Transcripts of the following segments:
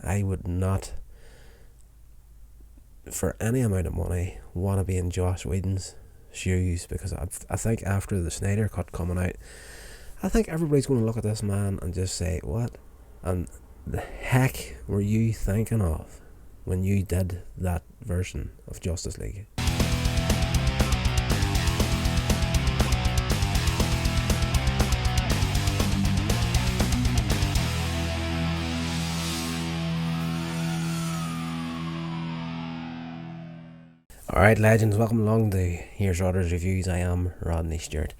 I would not, for any amount of money, want to be in Joss Whedon's shoes, because I think after the Snyder Cut coming out, I think everybody's going to look at this man and just say, what and the heck were you thinking of when you did that version of Justice League? Alright, legends, welcome along to Here's Rodder's Reviews. I am Rodney Stewart.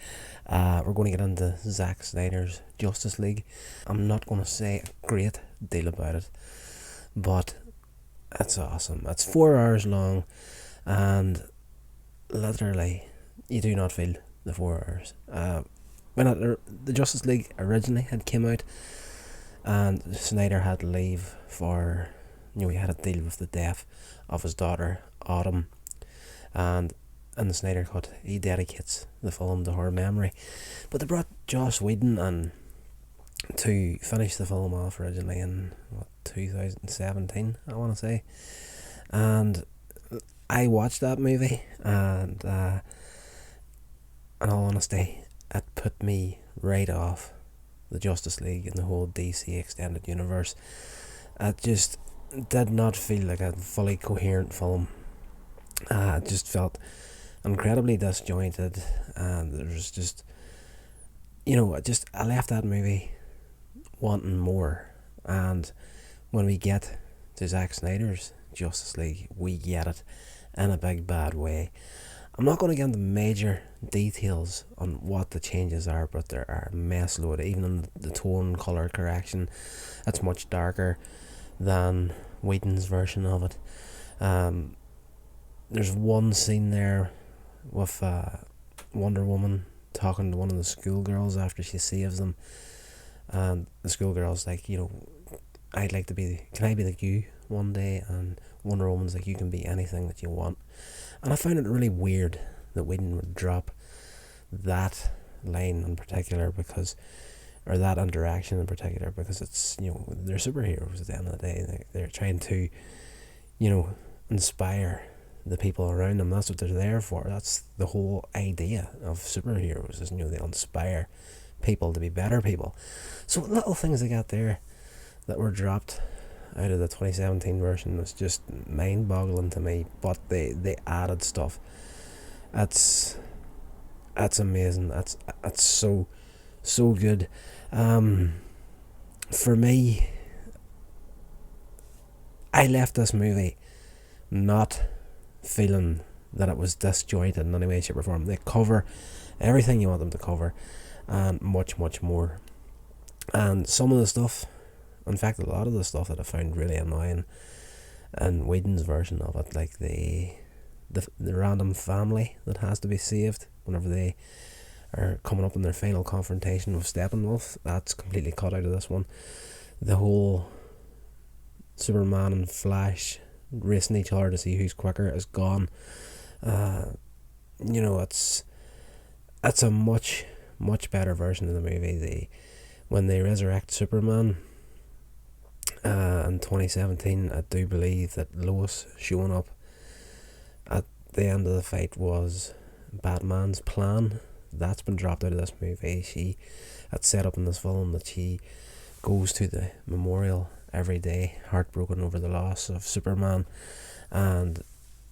We're going to get into Zack Snyder's Justice League. I'm not going to say a great deal about it, but it's awesome. It's 4 hours long, and literally, you do not feel the 4 hours. When the Justice League originally had came out, and Snyder had to leave for, he had to deal with the death of his daughter, Autumn. And in the Snyder Cut, he dedicates the film to her memory. But they brought Joss Whedon and to finish the film off originally in 2017, I want to say. And I watched that movie, and in all honesty, it put me right off the Justice League and the whole DC extended universe. It just did not feel like a fully coherent film. It just felt incredibly disjointed, and there was just, I left that movie wanting more. And when we get to Zack Snyder's Justice League, we get it in a big bad way. I'm not going to get into major details on what the changes are, but there are a mess load. Even in the tone colour correction, it's much darker than Whedon's version of it. There's one scene there with Wonder Woman talking to one of the schoolgirls after she saves them, and the schoolgirl's like, can I be like you one day? And Wonder Woman's like, you can be anything that you want. And I found it really weird that Whedon would drop that line in particular, or that interaction in particular, because it's, they're superheroes at the end of the day. They're trying to, inspire the people around them. That's what they're there for. That's the whole idea of superheroes, is they inspire people to be better people. So little things they got there that were dropped out of the 2017 version was just mind-boggling to me. But they added stuff. That's amazing. That's so good. For me, I left this movie not feeling that it was disjointed in any way, shape or form. They cover everything you want them to cover, and much more. And some of the stuff, in fact a lot of the stuff that I found really annoying in Whedon's version of it, like the random family that has to be saved whenever they are coming up in their final confrontation with Steppenwolf, that's completely cut out of this one. The whole Superman and Flash racing each other to see who's quicker is gone. It's a much better version of the movie. When they resurrect Superman in 2017, I do believe that Lois showing up at the end of the fight was Batman's plan. That's been dropped out of this movie. She had set up in this film that she goes to the memorial every day, heartbroken over the loss of Superman, and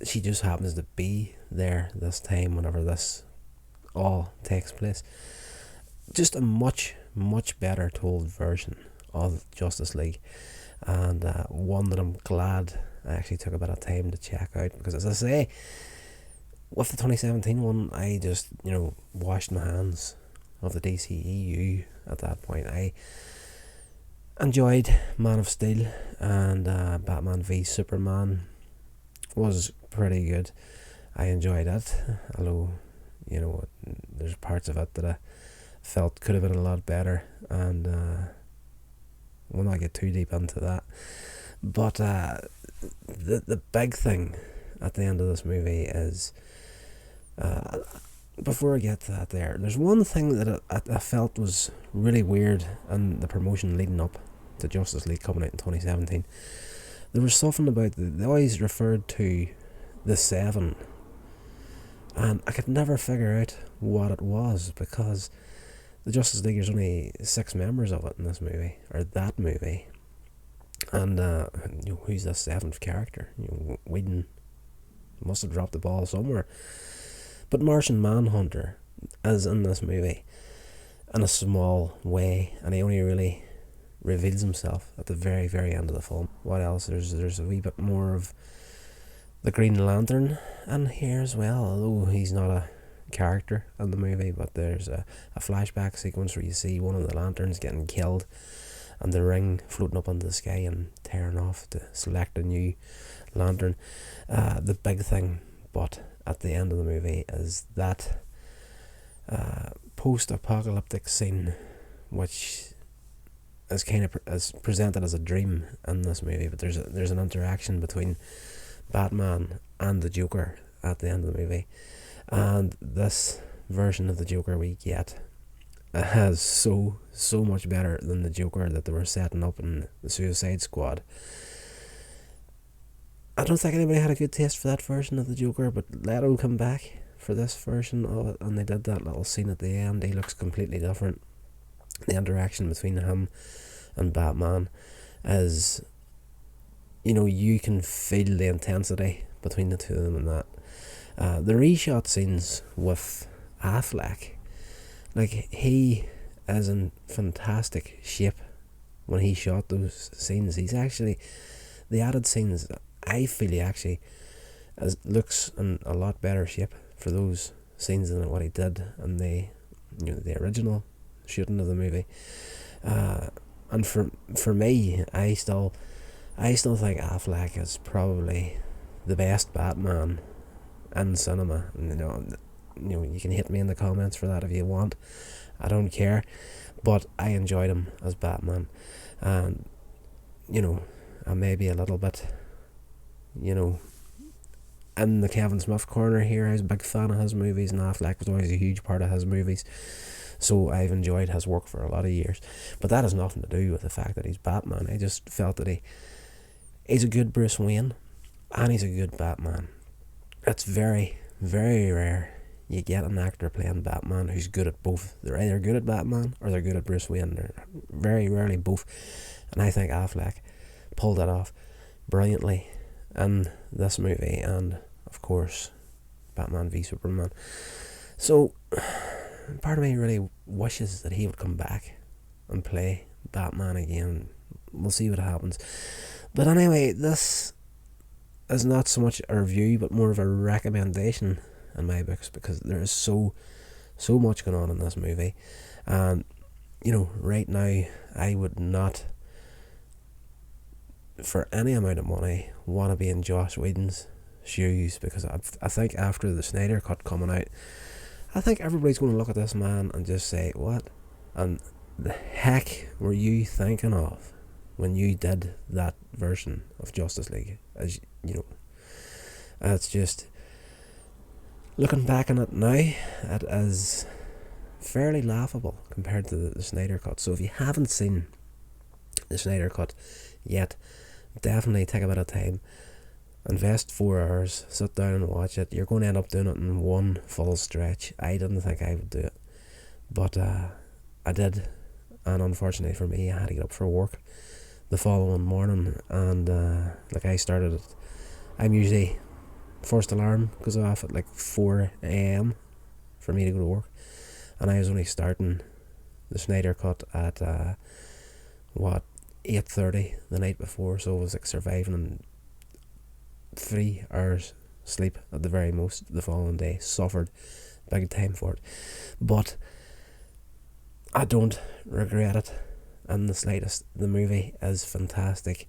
she just happens to be there this time whenever this all takes place. Just a much better told version of Justice League, and one that I'm glad I actually took a bit of time to check out, because as I say, with the 2017 one, I just washed my hands of the DCEU at that point. I enjoyed Man of Steel, and Batman v Superman was pretty good. I enjoyed it, although there's parts of it that I felt could have been a lot better, and we'll not get too deep into that. But the big thing at the end of this movie is, before I get to that, there's one thing that I felt was really weird in the promotion leading up to Justice League coming out in 2017, there was something about they always referred to the Seven, and I could never figure out what it was, because the Justice League, there's only 6 members of it in this movie, or that movie, and who's the 7th character? Whedon must have dropped the ball somewhere. But Martian Manhunter is in this movie in a small way, and he only really reveals himself at the very, very end of the film. What else? There's a wee bit more of the Green Lantern in here as well, although he's not a character in the movie. But there's a flashback sequence where you see one of the lanterns getting killed, and the ring floating up into the sky and tearing off to select a new lantern. The big thing, but at the end of the movie, is that post-apocalyptic scene, which is kind of is presented as a dream in this movie. But there's an interaction between Batman and the Joker at the end of the movie, and this version of the Joker we get has so much better than the Joker that they were setting up in the Suicide Squad. I don't think anybody had a good taste for that version of the Joker, but Leto come back for this version of it, and they did that little scene at the end. He looks completely different. The interaction between him and Batman is, you can feel the intensity between the two of them, and that. The reshot scenes with Affleck, like, he is in fantastic shape when he shot those scenes. He's actually, the added scenes, I feel he actually looks in a lot better shape for those scenes than what he did in the original shooting of the movie. And for me, I still think Affleck is probably the best Batman in cinema. You can hit me in the comments for that if you want. I don't care, but I enjoyed him as Batman, and I may be a little bit, in the Kevin Smith corner here. I was a big fan of his movies, and Affleck was always a huge part of his movies, so I've enjoyed his work for a lot of years. But that has nothing to do with the fact that he's Batman. I just felt that he's a good Bruce Wayne, and he's a good Batman. It's very, very rare you get an actor playing Batman who's good at both. They're either good at Batman or they're good at Bruce Wayne. They're very rarely both, and I think Affleck pulled that off brilliantly in this movie, and of course Batman v Superman. So part of me really wishes that he would come back and play Batman again. We'll see what happens. But anyway, this is not so much a review but more of a recommendation in my books, because there is so much going on in this movie, and right now I would not for any amount of money want to be in Joss Whedon's shoes, because I think after the Snyder Cut coming out, I think everybody's going to look at this man and just say, what and the heck were you thinking of when you did that version of Justice League? As it's just, looking back on it now, it is fairly laughable compared to the Snyder Cut. So if you haven't seen the Snyder Cut yet, definitely take a bit of time, invest 4 hours, sit down and watch it. You're going to end up doing it in one full stretch. I didn't think I would do it, but I did, and unfortunately for me, I had to get up for work the following morning, and I started it. I'm usually, first alarm goes off at 4 a.m. for me to go to work, and I was only starting the Snyder Cut at 8:30 the night before, so I was surviving on 3 hours sleep at the very most the following day. Suffered big time for it, but I don't regret it in the slightest. The movie is fantastic.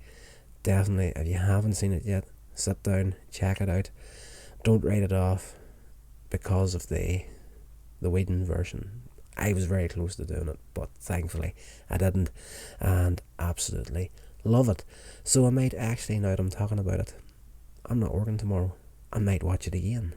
Definitely, if you haven't seen it yet, sit down, check it out. Don't write it off because of the Whedon version. I was very close to doing it, but thankfully I didn't, and absolutely love it. So I might actually, now that I'm talking about it, I'm not working tomorrow, I might watch it again.